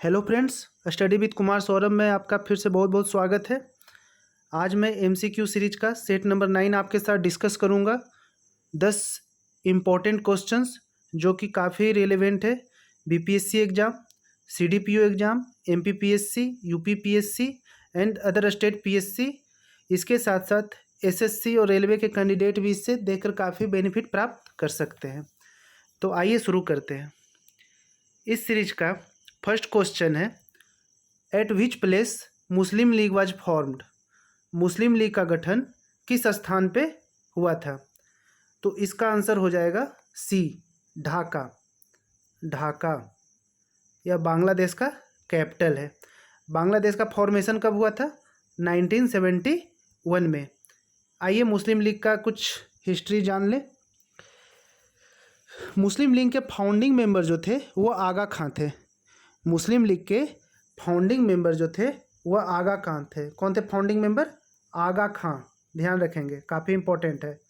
Hello friends, study with Kumar Saurabh में आपका फिर से बहुत बहुत स्वागत है। आज मैं एमसीक्यू सीरीज का सेट नंबर 9 आपके साथ डिस्कस करूंगा। 10 इम्पॉर्टेंट क्वेश्चंस जो कि काफ़ी रिलेवेंट है BPSC exam, CDPO exam, MPPSC, UPPSC and other state PSC. इसके साथ साथ एसएससी और रेलवे के कैंडिडेट भी इससे देखकर काफ़ी बेनिफिट प्राप्त कर सकते हैं। तो आइए शुरू करते हैं। इस सीरीज का फर्स्ट क्वेश्चन है, eight which place Muslim league was formed. Muslim league का गठन किस स्थान पे हुआ था? तो इसका आंसर हो जाएगा सी, ढाका। ढाका यह बांग्लादेश का कैपिटल है। बांग्लादेश का फॉर्मेशन कब हुआ था? 1971 में। आइए मुस्लिम लीग का कुछ हिस्ट्री जान लें। मुस्लिम लीग के फाउंडिंग मेंबर जो थे वो आगा खां थे। मुस्लिम लीग के फाउंडिंग मेंबर जो थे वह आगा खां थे। कौन थे फाउंडिंग मेंबर? आगा खां। ध्यान रखेंगे, काफ़ी इंपॉर्टेंट है।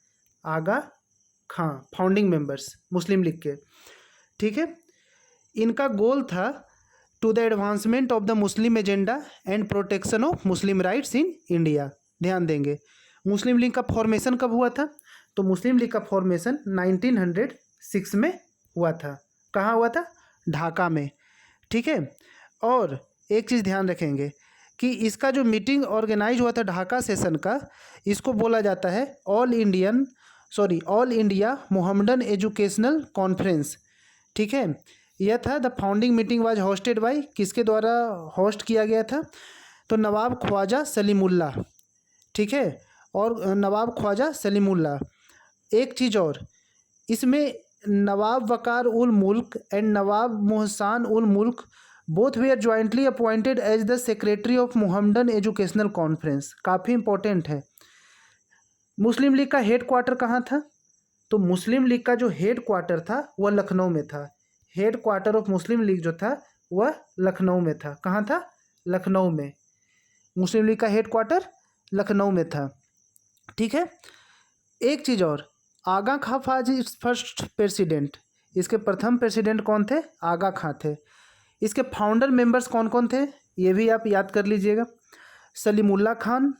Aga Khan founding members Muslim league के। ठीक है, इनका गोल था to the advancement of the Muslim agenda and protection of Muslim rights in India. ध्यान देंगे, मुस्लिम लीग का फॉर्मेशन कब हुआ था? तो मुस्लिम लीग का फॉर्मेशन 1906 में हुआ था। कहाँ हुआ था? ढाका में। ठीक है, और एक चीज़ ध्यान रखेंगे कि इसका जो मीटिंग ऑर्गेनाइज हुआ था ढाका सेशन का, इसको बोला जाता है all India Mohammedan educational conference. ठीक है, यह था the founding meeting was hosted by, किसके द्वारा होस्ट किया गया था? तो नवाब ख्वाजा सलीमुल्लाह। ठीक है, और नवाब ख्वाजा सलीमुल्लाह। एक चीज़ और, इसमें नवाब वकार उल मुल्क and Nawab Mohsin ul Mulk both were jointly appointed as the secretary of Mohammedan educational conference. काफ़ी इंपॉर्टेंट है। मुस्लिम लीग का हेड क्वार्टर कहाँ था? तो मुस्लिम लीग का जो हेड क्वार्टर था वह लखनऊ में था। Head quarter of Muslim league जो था वह लखनऊ में था। कहाँ था? लखनऊ में। मुस्लिम लीग का हेड क्वार्टर लखनऊ में था। ठीक है, एक चीज़ और, आगा खां वाज इट्स फर्स्ट प्रेसिडेंट। इसके प्रथम प्रेसिडेंट कौन थे? आगा खां थे। इसके फाउंडर मेंबर्स कौन कौन थे ये भी आप याद कर लीजिएगा। सलीमुल्लाह खान,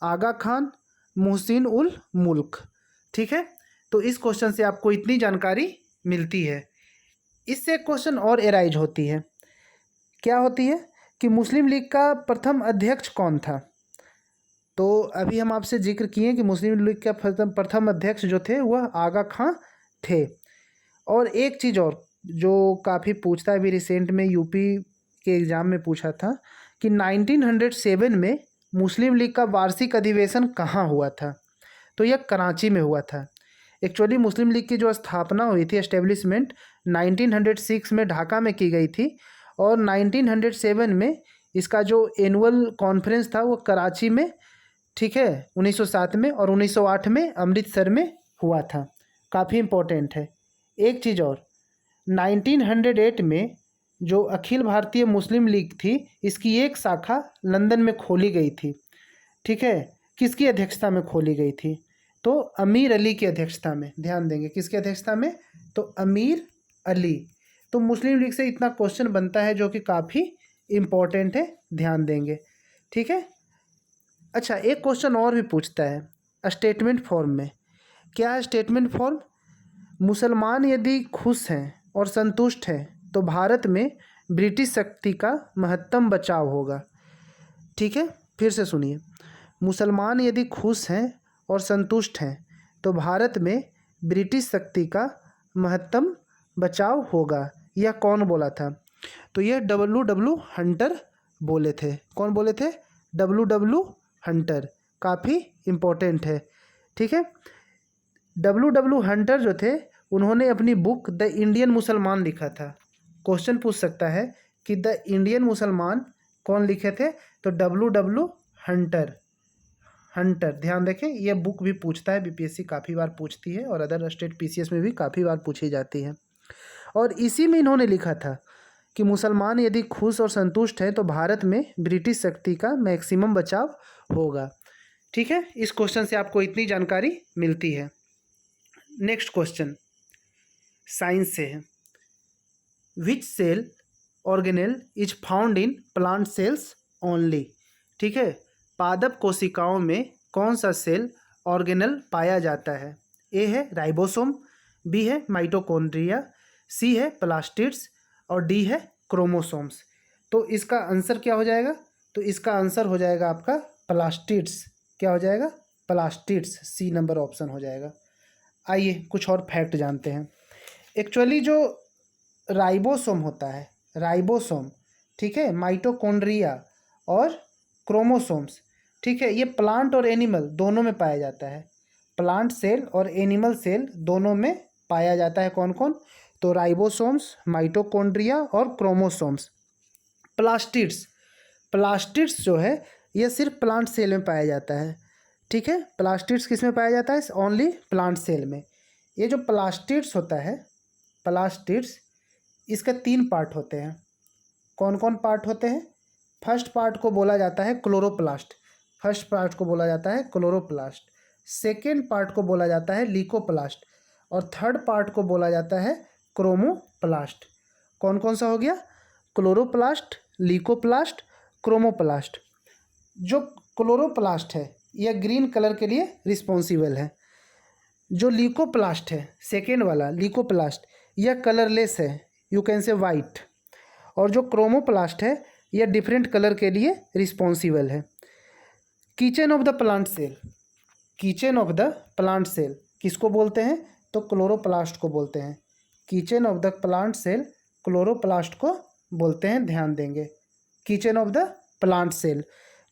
आगा खान, मोहसिन उल मुल्क। ठीक है, तो इस क्वेश्चन से आपको इतनी जानकारी मिलती है। इससे एक क्वेश्चन और एराइज होती है। क्या होती है कि मुस्लिम लीग का प्रथम अध्यक्ष कौन था? तो अभी हम आपसे जिक्र किए कि मुस्लिम लीग का प्रथम अध्यक्ष जो थे वह आगा खां थे। और एक चीज़ और जो काफ़ी पूछता है, अभी रिसेंट में यूपी के एग्ज़ाम में पूछा था कि 1907 में मुस्लिम लीग का वार्षिक अधिवेशन कहाँ हुआ था? तो यह कराची में हुआ था। एक्चुअली मुस्लिम लीग की जो स्थापना हुई थी, एस्टेब्लिशमेंट 1906 में ढाका में की गई थी, और 1907 में इसका जो एनुअल कॉन्फ्रेंस था वो कराची में, ठीक है, 1907 में, और 1908 में अमृतसर में हुआ था। काफ़ी इम्पोर्टेंट है। एक चीज़ और, 1908 में जो अखिल भारतीय मुस्लिम लीग थी, इसकी एक शाखा लंदन में खोली गई थी। ठीक है, किसकी अध्यक्षता में खोली गई थी? तो अमीर अली की अध्यक्षता में। ध्यान देंगे, किसकी अध्यक्षता में? तो अमीर अली। तो मुस्लिम लीग से इतना क्वेश्चन बनता है जो कि काफ़ी इम्पोर्टेंट है, ध्यान देंगे। ठीक है, अच्छा, एक क्वेश्चन और भी पूछता है स्टेटमेंट फॉर्म में। क्या है स्टेटमेंट फॉर्म? मुसलमान यदि खुश हैं और संतुष्ट हैं तो भारत में ब्रिटिश शक्ति का महत्तम बचाव होगा। ठीक है, फिर से सुनिए, मुसलमान यदि खुश हैं और संतुष्ट हैं तो भारत में ब्रिटिश शक्ति का महत्तम बचाव होगा। यह कौन बोला था? तो यह डब्ल्यू हंटर बोले थे। कौन बोले थे? W Hunter. काफ़ी इम्पोर्टेंट है। ठीक है, डब्ल्यू हंटर जो थे उन्होंने अपनी बुक द इंडियन मुसलमान लिखा था। क्वेश्चन पूछ सकता है कि द इंडियन मुसलमान कौन लिखे थे? तो डब्ल्यू हंटर। हंटर, ध्यान रखें, यह बुक भी पूछता है, बीपीएससी काफ़ी बार पूछती है और अदर स्टेट पीसीएस में भी काफ़ी बार पूछी जाती है। और इसी में इन्होंने लिखा था कि मुसलमान यदि खुश और संतुष्ट हैं तो भारत में ब्रिटिश शक्ति का मैक्सिमम बचाव होगा। ठीक है, इस क्वेश्चन से आपको इतनी जानकारी मिलती है। नेक्स्ट क्वेश्चन साइंस से है। Which cell organelle is found in plant cells only. ठीक है, पादप कोशिकाओं में कौन सा सेल ऑर्गेनल पाया जाता है? ए है राइबोसोम, बी है माइटोकॉन्ड्रिया, सी है प्लास्टिड्स और डी है क्रोमोसोम्स। तो इसका आंसर क्या हो जाएगा? तो इसका आंसर हो जाएगा आपका प्लास्टिड्स। क्या हो जाएगा? प्लास्टिड्स। सी नंबर ऑप्शन हो जाएगा। आइए कुछ और फैक्ट जानते हैं। एक्चुअली जो राइबोसोम होता है, राइबोसोम, ठीक है, माइटोकॉन्ड्रिया और क्रोमोसोम्स, ठीक है, ये प्लांट और एनिमल दोनों में पाया जाता है। प्लांट सेल और एनिमल सेल दोनों में पाया जाता है। कौन कौन? तो राइबोसोम्स, माइटोकॉन्ड्रिया और क्रोमोसोम्स। प्लास्टिड्स, प्लास्टिड्स जो है ये सिर्फ प्लांट सेल में पाया जाता है। ठीक है, प्लास्टिड्स किस में पाया जाता है? ओनली प्लांट सेल में। ये जो प्लास्टिड्स होता है, प्लास्टिड्स, इसके 3 पार्ट होते हैं। कौन कौन पार्ट होते हैं? फर्स्ट पार्ट को बोला जाता है क्लोरोप्लास्ट। फर्स्ट पार्ट को बोला जाता है क्लोरोप्लास्ट। सेकेंड पार्ट को बोला जाता है लीकोप्लास्ट और थर्ड पार्ट को बोला जाता है क्रोमोप्लास्ट। कौन कौन सा हो गया? Chloroplast, leucoplast, chromoplast. जो क्लोरोप्लास्ट है यह ग्रीन कलर के लिए रिस्पॉन्सिबल है। जो लीकोप्लास्ट है, सेकेंड वाला लीकोप्लास्ट, यह कलरलेस है, यू कैन से वाइट। और जो क्रोमोप्लास्ट है यह डिफरेंट कलर के लिए रिस्पॉन्सिबल है। Kitchen of the plant cell, kitchen of the plant cell किसको बोलते हैं? तो क्लोरोप्लास्ट को बोलते हैं। Kitchen of the plant cell chloroplast को बोलते हैं, ध्यान देंगे। Kitchen of the plant cell,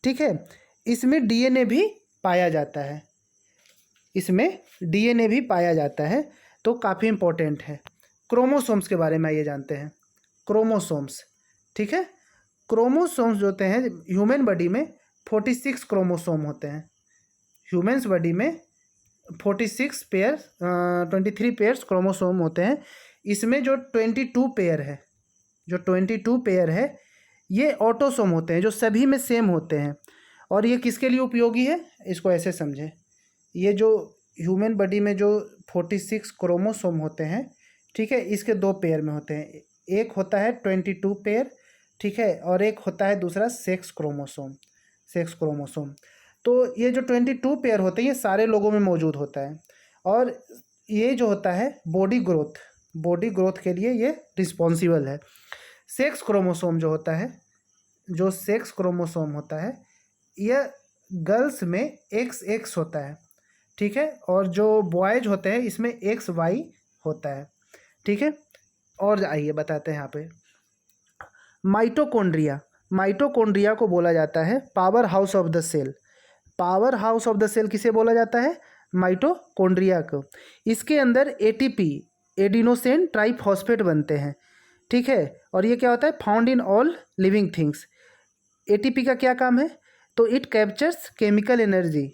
ठीक है। इसमें डीएनए भी पाया जाता है, इसमें डीएनए भी पाया जाता है, तो काफ़ी इम्पोर्टेंट है। क्रोमोसोम्स के बारे में आइए जानते हैं। क्रोमोसोम्स, ठीक है, क्रोमोसोम्स जो होते हैं ह्यूमन बॉडी में 46 क्रोमोसोम होते हैं। ह्यूमन्स बॉडी में 46 पेयर 23 पेयर्स क्रोमोसोम होते हैं। इसमें जो 22 पेयर है, जो 22 पेयर है ये ऑटोसोम होते हैं, जो सभी में सेम होते हैं। और ये किसके लिए उपयोगी है? इसको ऐसे समझें, ये जो ह्यूमन बॉडी में जो 46 क्रोमोसोम होते हैं, ठीक है, इसके 2 पेयर में होते हैं। एक होता है 22 पेयर, ठीक है, और एक होता है दूसरा सेक्स क्रोमोसोम, सेक्स क्रोमोसोम। तो ये जो 22 पेयर होते हैं ये सारे लोगों में मौजूद होता है। और ये जो होता है बॉडी ग्रोथ के लिए ये रिस्पॉन्सिबल है। सेक्स क्रोमोसोम जो होता है, जो सेक्स क्रोमोसोम होता है यह गर्ल्स में XX होता है, ठीक है, और जो बॉयज होते हैं इसमें XY होता है, ठीक है। और आइए बताते हैं यहाँ पे माइटोकॉन्ड्रिया। माइटोकॉन्ड्रिया को बोला जाता है power house of the cell. Power house of the cell किसे बोला जाता है? माइटोकॉन्ड्रिया को। इसके अंदर ATP, एडिनोसिन ट्राइफॉस्फेट बनते हैं, ठीक है। और ये क्या होता है? Found in all living things. ATP का क्या काम है? तो it captures chemical energy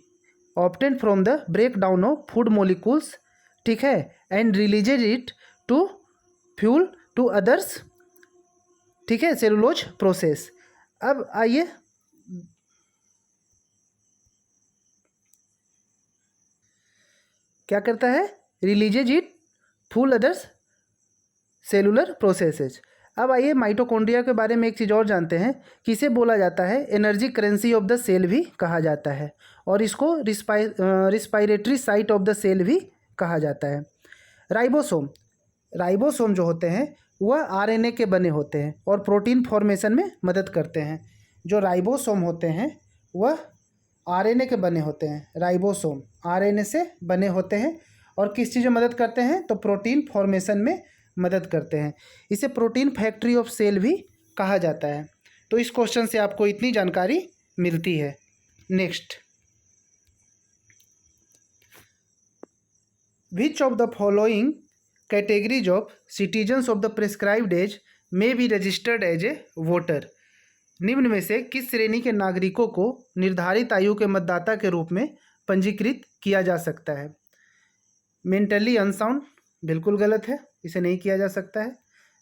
obtain from the break down of food molecules, ठीक है, and releases it to fuel to others, ठीक है, सेलुलोज प्रोसेस। अब आइए क्या करता है? Releases it fuel others cellular processes. अब आइए माइटोकॉन्ड्रिया के बारे में एक चीज़ और जानते हैं कि इसे बोला जाता है energy currency of the cell भी कहा जाता है, और इसको respiratory site of the cell भी कहा जाता है। राइबोसोम, राइबोसोम जो होते हैं वह RNA के बने होते हैं और प्रोटीन फॉर्मेशन में मदद करते हैं। जो राइबोसोम होते हैं वह RNA के बने होते हैं। राइबोसोम RNA से बने होते हैं और किस चीज़ में मदद करते हैं? तो प्रोटीन फॉर्मेशन में मदद करते हैं। इसे प्रोटीन फैक्ट्री ऑफ सेल भी कहा जाता है। तो इस क्वेश्चन से आपको इतनी जानकारी मिलती है। Next, which of the following categories of citizens of the prescribed as may be registered as a voter. निम्न में से किस श्रेणी के नागरिकों को निर्धारित आयु के मतदाता के रूप में पंजीकृत किया जा सकता है? मेंटली अनसाउंड, बिल्कुल गलत है, इसे नहीं किया जा सकता है।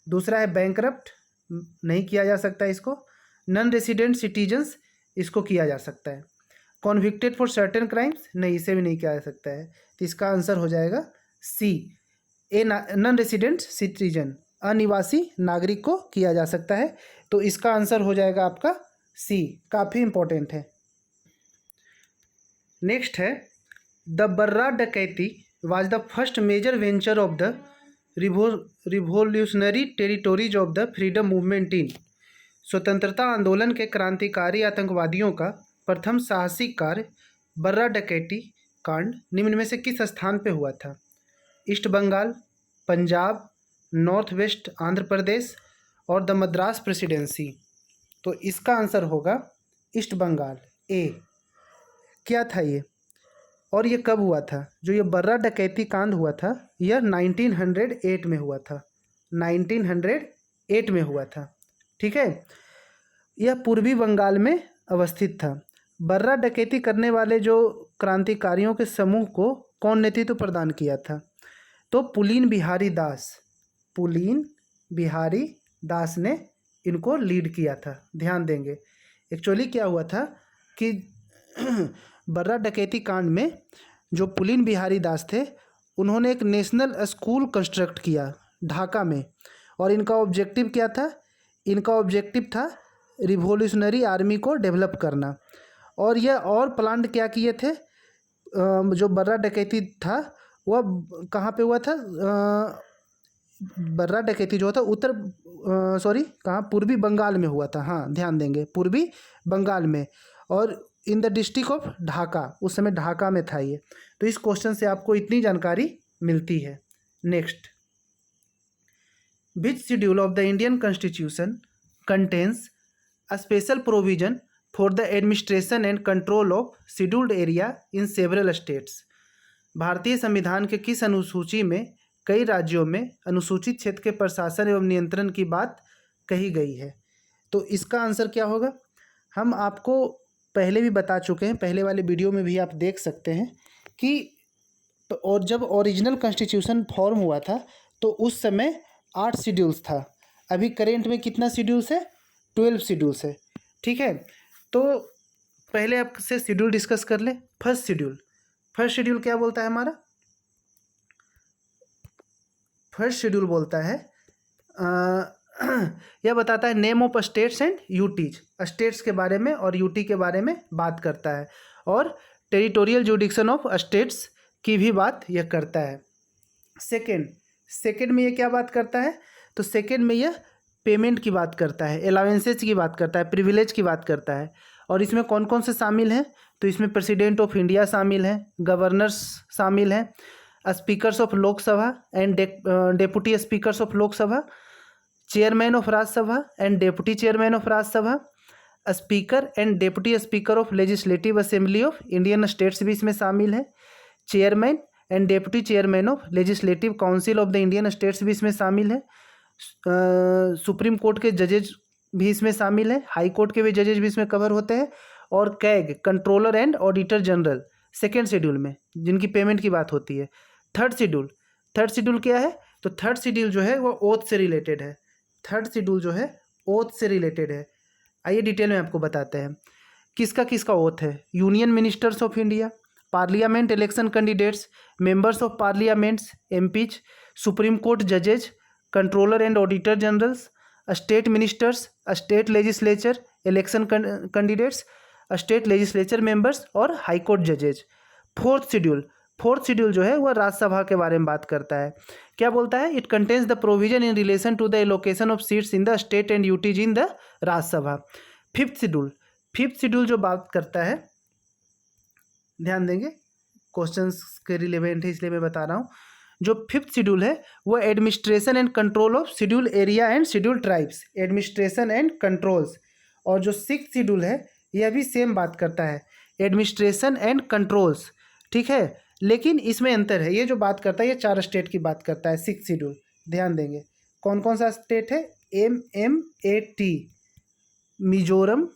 दूसरा है बैंकरप्ट, नहीं किया जा सकता है इसको। नॉन रेसिडेंट सिटीजन्स, इसको किया जा सकता है। कॉन्विक्टेड फॉर सर्टेन क्राइम्स, नहीं, इसे भी नहीं किया जा सकता है। तो इसका आंसर हो जाएगा C, a non resident citizen. अनिवासी नागरिक को किया जा सकता है। तो इसका आंसर हो जाएगा आपका सी, काफ़ी इंपॉर्टेंट है। नेक्स्ट है the Barra dacoity was the first major venture of the revolutionary territories of the freedom movement in. स्वतंत्रता आंदोलन के क्रांतिकारी आतंकवादियों का प्रथम साहसिक कार्य बर्रा डकैती कांड निम्न में से किस स्थान पे हुआ था? East Bengal, Punjab, north west Andhra Pradesh और द मद्रास प्रेसिडेंसी। तो इसका आंसर होगा ईस्ट बंगाल, ए। क्या था ये और ये कब हुआ था? जो ये बर्रा डकैती कांड हुआ था यह 1908 में हुआ था, 1908 में हुआ था। ठीक है, यह पूर्वी बंगाल में अवस्थित था। बर्रा डकैती करने वाले जो क्रांतिकारियों के समूह को कौन नेतृत्व प्रदान किया था? तो पुलीन बिहारी दास, पुलीन बिहारी दास ने इनको लीड किया था। ध्यान देंगे, एक्चुअली क्या हुआ था कि बर्रा डकैती कांड में जो पुलीन बिहारी दास थे उन्होंने एक नेशनल स्कूल कंस्ट्रक्ट किया ढाका में, और इनका ऑब्जेक्टिव क्या था? इनका ऑब्जेक्टिव था रिवॉल्यूशनरी आर्मी को डेवलप करना। और यह और प्लान क्या किए थे? जो बर्रा डकैती था वह कहाँ पे हुआ था? बर्रा डकैती जो था पूर्वी बंगाल में हुआ था। हाँ, ध्यान देंगे, पूर्वी बंगाल में, और in the district of Dhaka. उस समय ढाका में था ये। तो इस क्वेश्चन से आपको इतनी जानकारी मिलती है। Next, which schedule of the Indian constitution contains a special provision for the administration and control of scheduled area in several states. भारतीय संविधान के किस अनुसूची में कई राज्यों में अनुसूचित क्षेत्र के प्रशासन एवं नियंत्रण की बात कही गई है? तो इसका आंसर क्या होगा? हम आपको पहले भी बता चुके हैं, पहले वाले वीडियो में भी आप देख सकते हैं कि और जब ओरिजिनल कॉन्स्टिट्यूशन फॉर्म हुआ था तो उस समय 8 शेड्यूल्स था। अभी करेंट में कितना शेड्यूल्स है? 12 शेड्यूल्स है। ठीक है, तो पहले आपसे शेड्यूल डिस्कस कर ले। फर्स्ट शेड्यूल क्या बोलता है हमारा? फर्स्ट शेड्यूल बोलता है यह बताता है name of states and UTs, states के बारे में और यूटी के बारे में बात करता है, और टेरिटोरियल जुडिक्शन ऑफ स्टेट्स की भी बात यह करता है। सेकेंड में यह क्या बात करता है? तो सेकेंड में यह पेमेंट की बात करता है, अलाउंसेस की बात करता है, प्रिविलेज की बात करता है। और इसमें कौन कौन से शामिल हैं? तो इसमें प्रेसिडेंट ऑफ इंडिया शामिल हैं, गवर्नर्स शामिल हैं, speakers of Lok Sabha and deputy speakers of Lok Sabha, chairman of Rajya Sabha and deputy chairman of Rajya Sabha, speaker and deputy speaker of legislative assembly of Indian states भी इसमें शामिल है, chairman and deputy chairman of legislative council of the Indian states भी इसमें शामिल है, supreme court के जजेज भी इसमें शामिल है, हाई कोर्ट के भी जजेज भी इसमें कवर होते हैं, और CAG controller and auditor general second schedule में जिनकी पेमेंट की बात होती है। थर्ड शेड्यूल क्या है? तो थर्ड शेड्यूल जो है वो ओथ से रिलेटेड है। थर्ड शेड्यूल जो है ओथ से रिलेटेड है। आइए डिटेल में आपको बताते हैं किसका ओथ है। Union ministers of India, parliament election candidates, members of parliaments MPs, supreme court जजेज, controller and auditor generals, state ministers, state legislature election candidates, state legislature members और हाई कोर्ट जजेज। फोर्थ शेड्यूल जो है वह राज्यसभा के बारे में बात करता है। क्या बोलता है? It contains the provision in relation to the allocation of seats in the state and UTs in the Rajya Sabha. Fifth schedule जो बात करता है, ध्यान देंगे क्वेश्चंस के रिलेवेंट है इसलिए मैं बता रहा हूँ। जो फिफ्थ शेड्यूल है वो administration and control of schedule area and schedule tribes, administration and controls. और जो सिक्स्थ शेड्यूल है यह भी सेम बात करता है, एडमिनिस्ट्रेशन एंड कंट्रोल्स। ठीक है, लेकिन इसमें अंतर है। ये जो बात करता है ये 4 स्टेट की बात करता है सिक्स्थ शेड्यूल। ध्यान देंगे कौन कौन सा स्टेट है? MMAT, मिजोरम,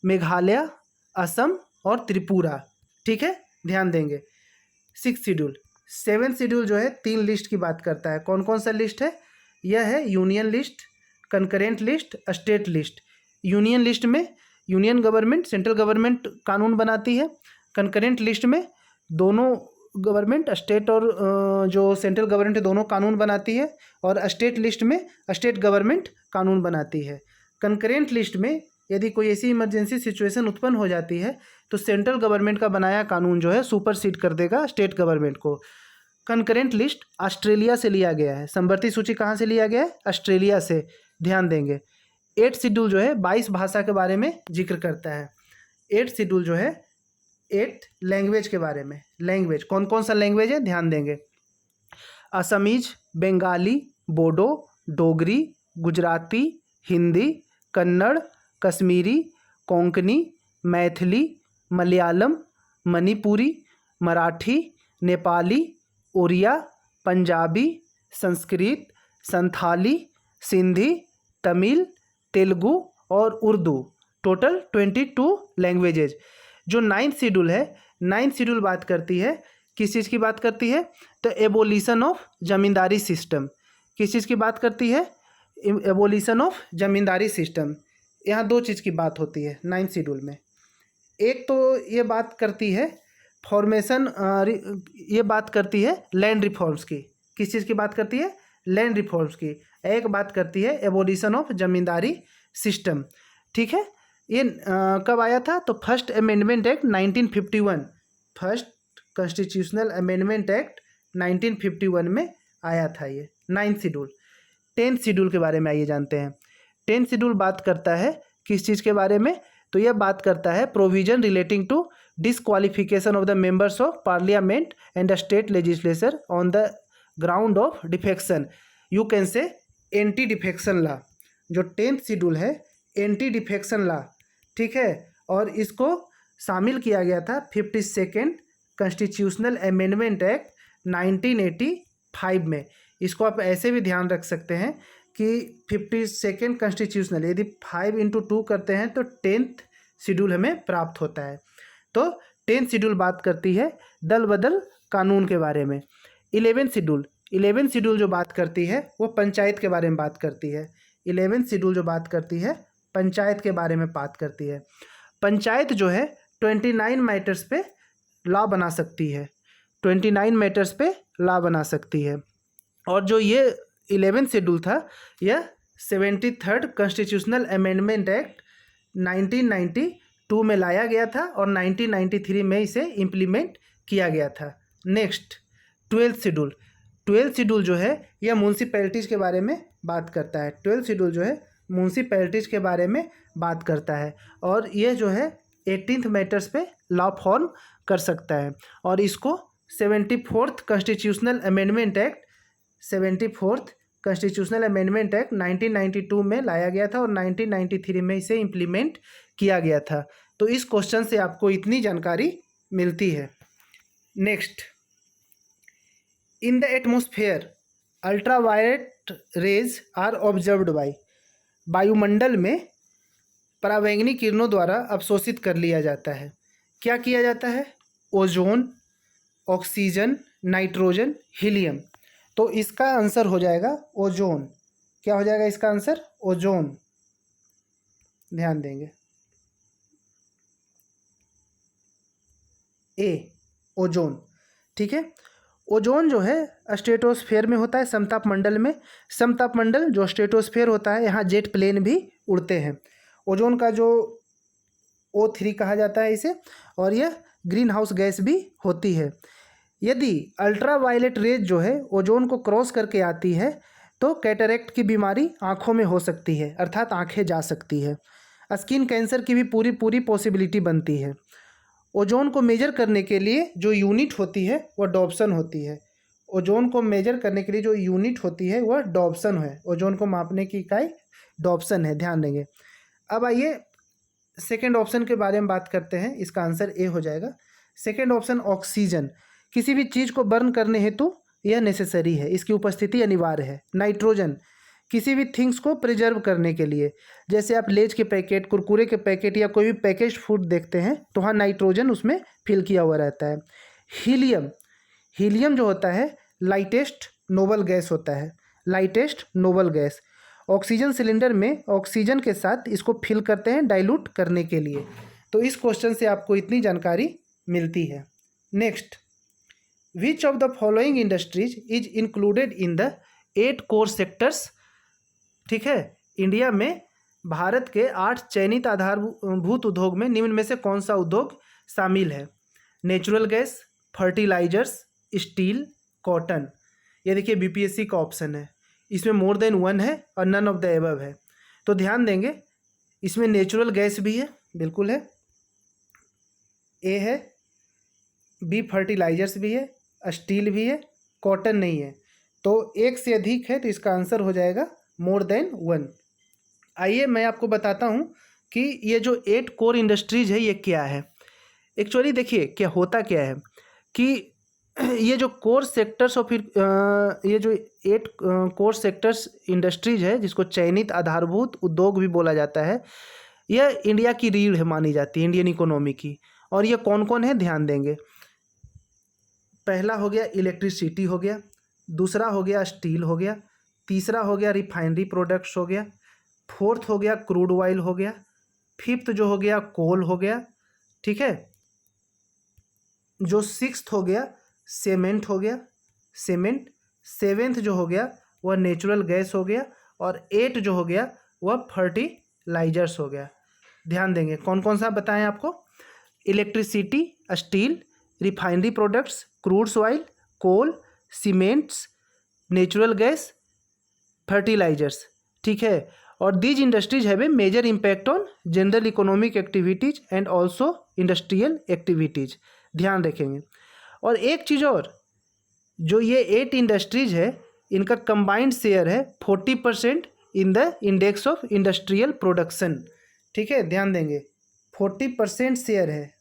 मेघालय, असम और त्रिपुरा। ठीक है, ध्यान देंगे। Sixth schedule. सेवेंथ शेड्यूल जो है 3 लिस्ट की बात करता है। कौन कौन सा लिस्ट है? यह है union list, concurrent list, state list. Union list में यूनियन गवर्नमेंट, सेंट्रल गवर्नमेंट कानून बनाती है। कंकरेंट लिस्ट में दोनों गवर्नमेंट स्टेट और जो सेंट्रल गवर्नमेंट दोनों कानून बनाती है, और स्टेट लिस्ट में स्टेट गवर्नमेंट कानून बनाती है। कंकरेंट लिस्ट में यदि कोई ऐसी इमरजेंसी सिचुएशन उत्पन्न हो जाती है तो सेंट्रल गवर्नमेंट का बनाया कानून जो है सुपरसीड कर देगा स्टेट गवर्नमेंट को। कंकरेंट लिस्ट ऑस्ट्रेलिया से लिया गया है। समवर्ती सूची कहाँ से लिया गया है? ऑस्ट्रेलिया से। ध्यान देंगे। 8th शेड्यूल जो है 22 भाषा के बारे में जिक्र करता है। 8th शेड्यूल जो है 8 लैंग्वेज के बारे में। लैंग्वेज कौन कौन सा लैंग्वेज है ध्यान देंगे। असमीज, बंगाली, बोडो, डोगरी, गुजराती, हिंदी, कन्नड़, कश्मीरी, कोंकणी, मैथिली, मलयालम, मणिपुरी, मराठी, नेपाली, उड़िया, पंजाबी, संस्कृत, संथाली, सिंधी, तमिल, तेलुगु और उर्दू। Total 22 languages. जो 9th शेड्यूल है, 9th शेड्यूल बात करती है, किस चीज़ की बात करती है? तो एबोलिशन ऑफ जमींदारी सिस्टम। किस चीज़ की बात करती है? Abolition of zamindari system. यहाँ दो चीज़ की बात होती है 9th शेड्यूल में। एक तो ये बात करती है फॉर्मेशन, ये बात करती है लैंड रिफॉर्म्स की। किस चीज़ की बात करती है? लैंड रिफॉर्म्स की। एक बात करती है एबोलिशन ऑफ जमींदारी सिस्टम। ठीक है। ये कब आया था? तो first amendment act 1951, first constitutional amendment act 1951 में आया था ये 9th शेड्यूल। 10th शेड्यूल के बारे में आइए जानते हैं। 10th शेड्यूल बात करता है किस चीज़ के बारे में? तो यह बात करता है provision relating to disqualification of the members of parliament and state legislature on the ground of defection. You can say anti defection law. जो 10th शेड्यूल है एंटी डिफेक्शन लॉ, ठीक है, और इसको शामिल किया गया था 52nd कॉन्स्टिट्यूशनल अमेंडमेंट एक्ट 1985 में। इसको आप ऐसे भी ध्यान रख सकते हैं कि 52nd कॉन्स्टिट्यूशनल, यदि 5×2 करते हैं तो 10th शेड्यूल हमें प्राप्त होता है। तो 10th शेड्यूल बात करती है दल बदल कानून के बारे में। 11th शेड्यूल जो बात करती है वो पंचायत के बारे में बात करती है। 11th शेड्यूल जो बात करती है पंचायत के बारे में बात करती है। पंचायत जो है 29 मैटर्स पे लॉ बना सकती है। 29 मैटर्स पे लॉ बना सकती है। और जो ये 11th शेड्यूल था यह 73rd कॉन्स्टिट्यूशनल अमेंडमेंट एक्ट 1992 में लाया गया था और 1993 में इसे इम्प्लीमेंट किया गया था। Next 12th schedule. 12th schedule जो है यह म्यूनसिपैलिटीज़ के बारे में बात करता है। 12th शेड्यूल जो है म्यूनसिपैलिटीज़ के बारे में बात करता है और यह जो है 18th मैटर्स पे लॉ फॉर्म कर सकता है। और इसको 74th constitutional amendment act 74th constitutional amendment act 1992 में लाया गया था और 1993 में इसे इम्प्लीमेंट किया गया था। तो इस क्वेश्चन से आपको इतनी जानकारी मिलती है। Next, in the atmosphere ultraviolet rays are observed by. वायुमंडल में पराबैंगनी किरणों द्वारा अवशोषित कर लिया जाता है। क्या किया जाता है? Ozone, oxygen, nitrogen, helium. तो इसका आंसर हो जाएगा ओजोन। क्या हो जाएगा इसका आंसर? ओजोन। ध्यान देंगे। ए, ओजोन। ठीक है। ओजोन जो है स्ट्रेटोस्फेयर में होता है, समताप मंडल में। समताप मंडल जो स्ट्रेटोस्फेयर होता है, यहाँ जेट प्लेन भी उड़ते हैं। ओजोन का जो O3 कहा जाता है इसे, और यह ग्रीन हाउस गैस भी होती है। यदि अल्ट्रावायलेट रेज जो है ओजोन को क्रॉस करके आती है तो कैटरेक्ट की बीमारी आँखों में हो सकती है, अर्थात आँखें जा सकती है। स्किन कैंसर की भी पूरी पॉसिबिलिटी बनती है। ओजोन को मेजर करने के लिए जो यूनिट होती है वह डॉप्सन होती है। ओजोन को मेजर करने के लिए जो यूनिट होती है वह डॉप्सन है। ओजोन को मापने की इकाई डॉप्सन है, ध्यान देंगे। अब आइए सेकेंड ऑप्शन के बारे में बात करते हैं। इसका आंसर ए हो जाएगा। सेकेंड ऑप्शन ऑक्सीजन, किसी भी चीज़ को बर्न करने हेतु यह नेसेसरी है, इसकी उपस्थिति अनिवार्य है। नाइट्रोजन, किसी भी थिंग्स को प्रिजर्व करने के लिए, जैसे आप लेज के पैकेट, कुरकुरे के पैकेट या कोई भी पैकेज फूड देखते हैं तो वहाँ नाइट्रोजन उसमें फिल किया हुआ रहता है। हीलियम, हीलियम जो होता है लाइटेस्ट नोबल गैस होता है, lightest noble gas. Oxygen cylinder में ऑक्सीजन के साथ इसको फिल करते हैं डाइल्यूट करने के लिए। तो इस क्वेश्चन से आपको इतनी जानकारी मिलती है। Next, which of the following industries is included in the 8 core sectors. ठीक है, इंडिया में भारत के 8 चयनित आधारभूत उद्योग में निम्न में से कौन सा उद्योग शामिल है? Natural gas, fertilisers, steel, cotton. ये देखिए बीपीएससी का ऑप्शन है, इसमें मोर देन वन है और नन ऑफ द एबव है। तो ध्यान देंगे, इसमें नेचुरल गैस भी है, बिल्कुल है, ए है, बी फर्टिलाइजर्स भी है, स्टील भी है, कॉटन नहीं है। तो एक से अधिक है तो इसका आंसर हो जाएगा मोर देन वन। आइए मैं आपको बताता हूँ कि ये जो 8 कोर इंडस्ट्रीज है ये क्या है। एक्चुअली देखिए क्या होता क्या है कि ये जो कोर सेक्टर्स और फिर ये जो 8 कोर सेक्टर्स इंडस्ट्रीज है जिसको चयनित आधारभूत उद्योग भी बोला जाता है, यह इंडिया की रीढ़ है मानी जाती है, इंडियन इकोनॉमी की। और ये कौन कौन है ध्यान देंगे। पहला हो गया इलेक्ट्रिसिटी हो गया, दूसरा हो गया स्टील हो गया, तीसरा हो गया रिफाइनरी प्रोडक्ट्स हो गया, फोर्थ हो गया क्रूड ऑयल हो गया, फिफ्थ जो हो गया कोल हो गया, ठीक है, जो सिक्स्थ हो गया सीमेंट हो गया, सीमेंट, सेवेंथ जो हो गया वह नेचुरल गैस हो गया, और 8 जो हो गया वह फर्टिलाइजर्स हो गया। ध्यान देंगे कौन कौन सा बताएं आपको। Electricity, steel, refinery products, crude oil, coal, cements, natural gas, fertilisers. ठीक है, और these industries have a major impact on general economic activities and also industrial activities. ध्यान रखेंगे। और एक चीज़ और, जो ये 8 इंडस्ट्रीज है इनका कंबाइंड शेयर है 40% in the index of industrial production. ठीक है, ध्यान देंगे 40% शेयर है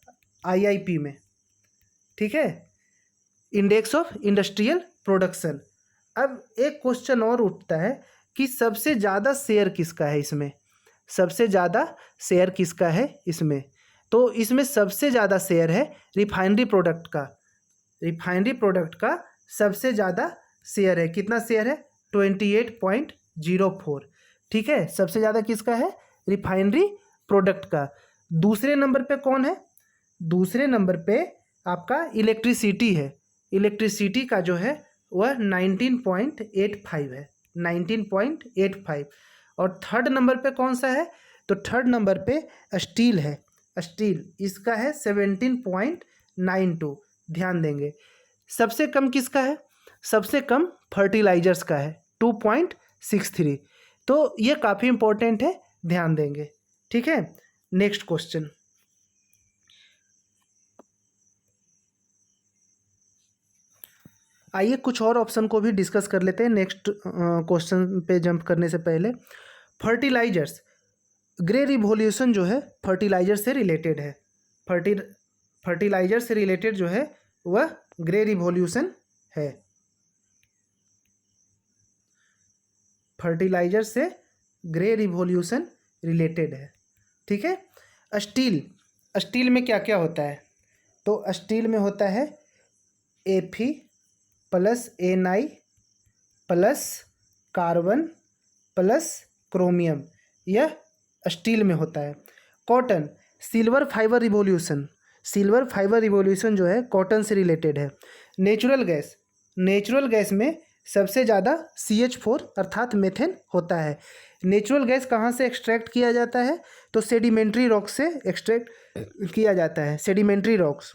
आईआईपी में, ठीक है, इंडेक्स ऑफ इंडस्ट्रियल प्रोडक्शन। अब एक क्वेश्चन और उठता है कि सबसे ज़्यादा शेयर किसका है इसमें, सबसे ज़्यादा शेयर किसका है इसमें। तो इसमें सबसे ज़्यादा शेयर है रिफाइनरी प्रोडक्ट का, रिफाइनरी प्रोडक्ट का सबसे ज़्यादा शेयर है। कितना शेयर है? 28.04। ठीक है, सबसे ज़्यादा किसका है? रिफाइनरी प्रोडक्ट का। दूसरे नंबर पे कौन है? दूसरे नंबर पे आपका इलेक्ट्रिसिटी है। इलेक्ट्रिसिटी का जो है वह 19.85 है, 19.85। और थर्ड नंबर पे कौन सा है? तो थर्ड नंबर पे स्टील है, स्टील, इसका है 17.92। ध्यान देंगे। सबसे कम किसका है? सबसे कम फर्टिलाइजर्स का है 2.63। तो ये काफ़ी इंपॉर्टेंट है, ध्यान देंगे। ठीक है, नेक्स्ट क्वेश्चन। आइए कुछ और ऑप्शन को भी डिस्कस कर लेते हैं नेक्स्ट क्वेश्चन पे जंप करने से पहले। फर्टिलाइजर्स, ग्रे रिवॉल्यूशन जो है फर्टिलाइजर से रिलेटेड है। फर्टिलाइजर से रिलेटेड जो है वह ग्रे रिवॉल्यूशन है। फर्टिलाइजर से ग्रे रिवॉल्यूशन रिलेटेड है। ठीक है, स्टील, स्टील में क्या क्या होता है? तो स्टील में होता है Fe plus Na plus carbon plus chromium, यह स्टील में होता है। Cotton, silver fibre revolution, silver fibre revolution जो है कॉटन से रिलेटेड है। नेचुरल गैस, नेचुरल गैस में सबसे ज़्यादा CH4 अर्थात मेथेन होता है। नेचुरल गैस कहाँ से एक्सट्रैक्ट किया जाता है? तो सेडिमेंट्री रॉक से एक्सट्रैक्ट किया जाता है, सेडिमेंट्री रॉक्स।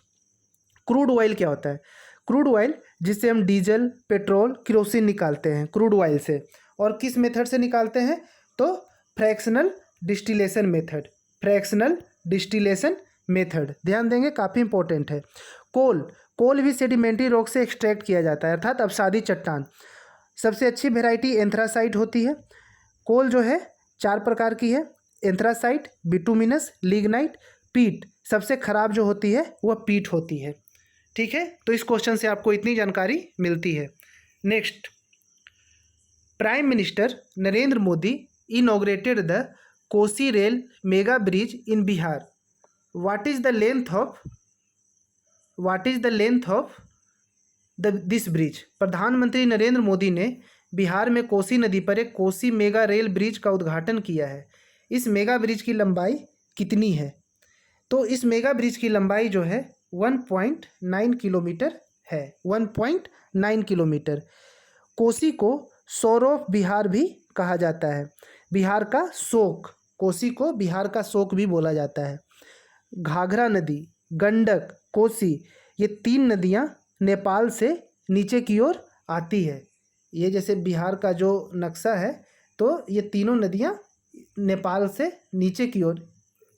क्रूड ऑयल क्या होता है? क्रूड ऑयल जिससे हम डीजल, पेट्रोल, केरोसिन निकालते हैं क्रूड ऑयल से। और किस मेथड से निकालते हैं? तो fractional distillation method, fractional distillation method. ध्यान देंगे, काफ़ी इंपॉर्टेंट है। कोल, कोल भी सेडिमेंट्री रॉक से एक्सट्रैक्ट किया जाता है अर्थात अवसादी चट्टान। सबसे अच्छी वेराइटी एंथ्रासाइट होती है। कोल जो है 4 प्रकार की है, एंथ्रासाइट, बिटुमिनस, लिग्नाइट, पीट। सबसे खराब जो होती है वह पीट होती है। ठीक है, तो इस क्वेश्चन से आपको इतनी जानकारी मिलती है। Next, prime minister Narendra Modi inaugurated the Kosi rail mega bridge in Bihar. What is the length of this bridge? प्रधानमंत्री नरेंद्र मोदी ने बिहार में कोसी नदी पर एक कोसी मेगा रेल ब्रिज का उद्घाटन किया है। इस मेगा ब्रिज की लंबाई कितनी है? तो इस मेगा ब्रिज की लंबाई जो है 1.9 किलोमीटर है, 1.9 किलोमीटर। कोसी को सोर ऑफ बिहार भी कहा जाता है, बिहार का शोक, कोसी को बिहार का शोक भी बोला जाता है। घाघरा नदी, गंडक, कोसी, ये 3 नदियाँ नेपाल से नीचे की ओर आती है। ये जैसे बिहार का जो नक्शा है तो ये तीनों नदियाँ नेपाल से नीचे की ओर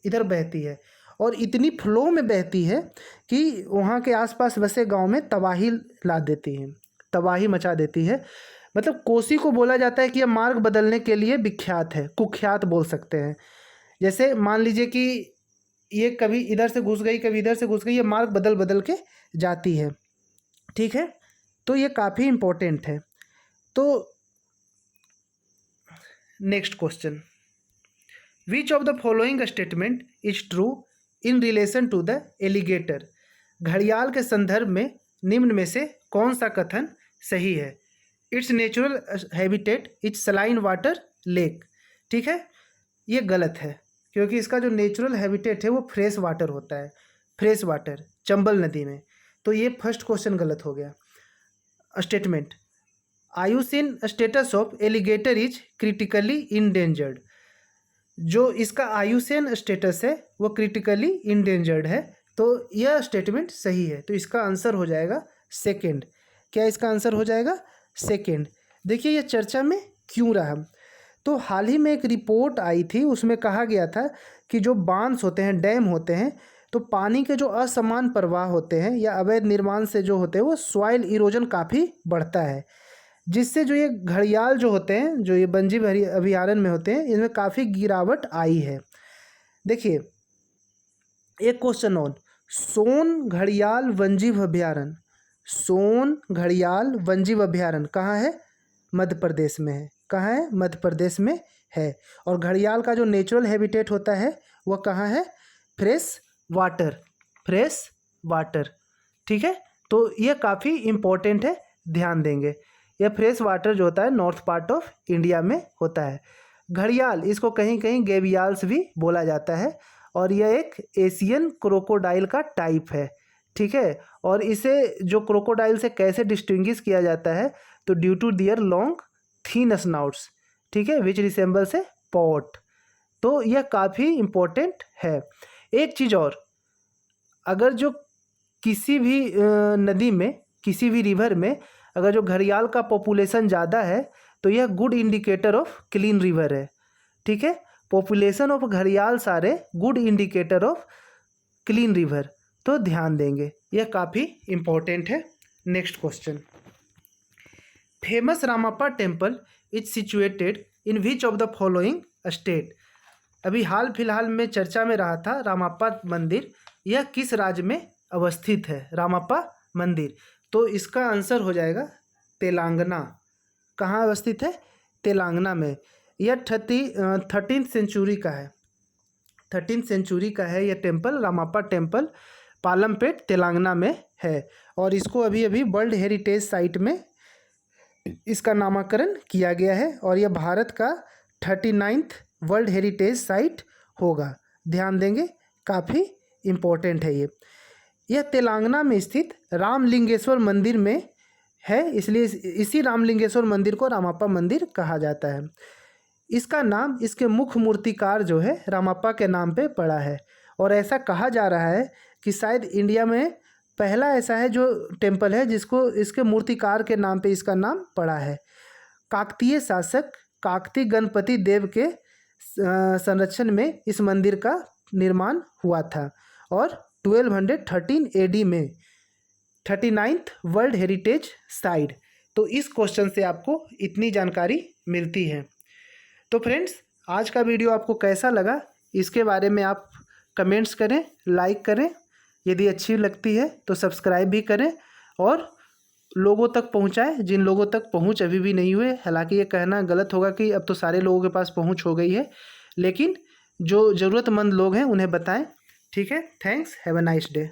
इधर बहती है और इतनी फ्लो में बहती है कि वहाँ के आसपास बसे गांव में तबाही ला देती है, तबाही मचा देती है। मतलब कोसी को बोला जाता है कि यह मार्ग बदलने के लिए विख्यात है, कुख्यात बोल सकते हैं। जैसे मान लीजिए कि ये कभी इधर से घुस गई, कभी इधर से घुस गई, ये मार्ग बदल बदल के जाती है, ठीक है। तो ये काफ़ी इम्पोर्टेंट है। तो next question, which of the following statement is true in relation to the alligator. घड़ियाल के संदर्भ में निम्न में से कौन सा कथन सही है। It's natural habitat is saline water lake, ठीक है, ये गलत है क्योंकि इसका जो नेचुरल हैबिटेट है वो फ्रेश वाटर होता है, फ्रेश वाटर चंबल नदी में। तो ये फर्स्ट क्वेश्चन गलत हो गया। Statement, IUCN status of alligator is critically endangered. जो इसका आयुसेन स्टेटस है वो क्रिटिकली इंडेंजर्ड है, तो यह स्टेटमेंट सही है। तो इसका आंसर हो जाएगा सेकंड। क्या इसका आंसर हो जाएगा सेकंड। देखिए ये चर्चा में क्यों रहा, तो हाल ही में एक रिपोर्ट आई थी, उसमें कहा गया था कि जो बांध होते हैं, डैम होते हैं, तो पानी के जो असमान प्रवाह होते हैं या अवैध निर्माण से जो होते हैं वो सॉइल इरोजन काफ़ी बढ़ता है, जिससे जो ये घड़ियाल जो होते हैं, जो ये वन्यजीव अभयारण्य में होते हैं, इनमें काफ़ी गिरावट आई है। देखिए एक क्वेश्चन और, सोन घड़ियाल वन्यजीव अभयारण्य, सोन घड़ियाल वन्यजीव अभयारण्य कहाँ है, मध्य प्रदेश में है। कहाँ है, मध्य प्रदेश में है। और घड़ियाल का जो नेचुरल हैबिटेट होता है वह कहाँ है, फ्रेश वाटर, फ्रेश वाटर, ठीक है। तो यह काफ़ी इम्पोर्टेंट है, ध्यान देंगे। यह फ्रेश वाटर जो होता है नॉर्थ पार्ट ऑफ इंडिया में होता है। घड़ियाल, इसको कहीं कहीं गेवियाल्स भी बोला जाता है और यह एक एशियन क्रोकोडाइल का टाइप है, ठीक है। और इसे जो क्रोकोडाइल से कैसे डिस्टिंग्विश किया जाता है, तो due to their long thin snouts, ठीक है, विच रिसेंबल्स ए पॉट। तो यह काफ़ी इम्पोर्टेंट है। एक चीज़ और, अगर जो किसी भी नदी में, किसी भी रिवर में अगर जो घड़ियाल का पॉपुलेशन ज़्यादा है तो यह good indicator of clean river है, ठीक है। पॉपुलेशन ऑफ घड़ियाल सारे good indicator of clean river, तो ध्यान देंगे, यह काफ़ी इम्पोर्टेंट है। Next question, famous Ramappa temple is situated in which of the following state. अभी हाल फिलहाल में चर्चा में रहा था रामाप्पा मंदिर, यह किस राज्य में अवस्थित है रामाप्पा मंदिर। तो इसका आंसर हो जाएगा तेलंगाना। कहाँ अवस्थित है, तेलंगाना में। यह 13th सेंचुरी का है, 13th सेंचुरी का है यह टेम्पल, रामाप्पा टेम्पल पालमपेट तेलंगाना में है। और इसको अभी अभी वर्ल्ड हेरिटेज साइट में इसका नामकरण किया गया है और यह भारत का 39th वर्ल्ड हेरिटेज साइट होगा, ध्यान देंगे, काफ़ी इम्पोर्टेंट है ये। यह तेलंगाना में स्थित रामलिंगेश्वर मंदिर में है, इसलिए इसी रामलिंगेश्वर मंदिर को रामाप्पा मंदिर कहा जाता है। इसका नाम इसके मुख्य मूर्तिकार जो है रामाप्पा के नाम पे पड़ा है और ऐसा कहा जा रहा है कि शायद इंडिया में पहला ऐसा है जो टेम्पल है जिसको इसके मूर्तिकार के नाम पे इसका नाम पड़ा है। काकतीय शासक काकती गणपति देव के संरक्षण में इस मंदिर का निर्माण हुआ था और 1213 AD में 39th वर्ल्ड हेरिटेज साइट। तो इस क्वेश्चन से आपको इतनी जानकारी मिलती है। तो फ्रेंड्स, आज का वीडियो आपको कैसा लगा इसके बारे में आप कमेंट्स करें, लाइक करें, यदि अच्छी लगती है तो सब्सक्राइब भी करें और लोगों तक पहुंचाएं जिन लोगों तक पहुंच अभी भी नहीं हुए। हालांकि ये कहना गलत होगा कि अब तो सारे लोगों के पास पहुंच हो गई है, लेकिन जो ज़रूरतमंद लोग हैं उन्हें बताएं, ठीक है। Thanks, have a nice day.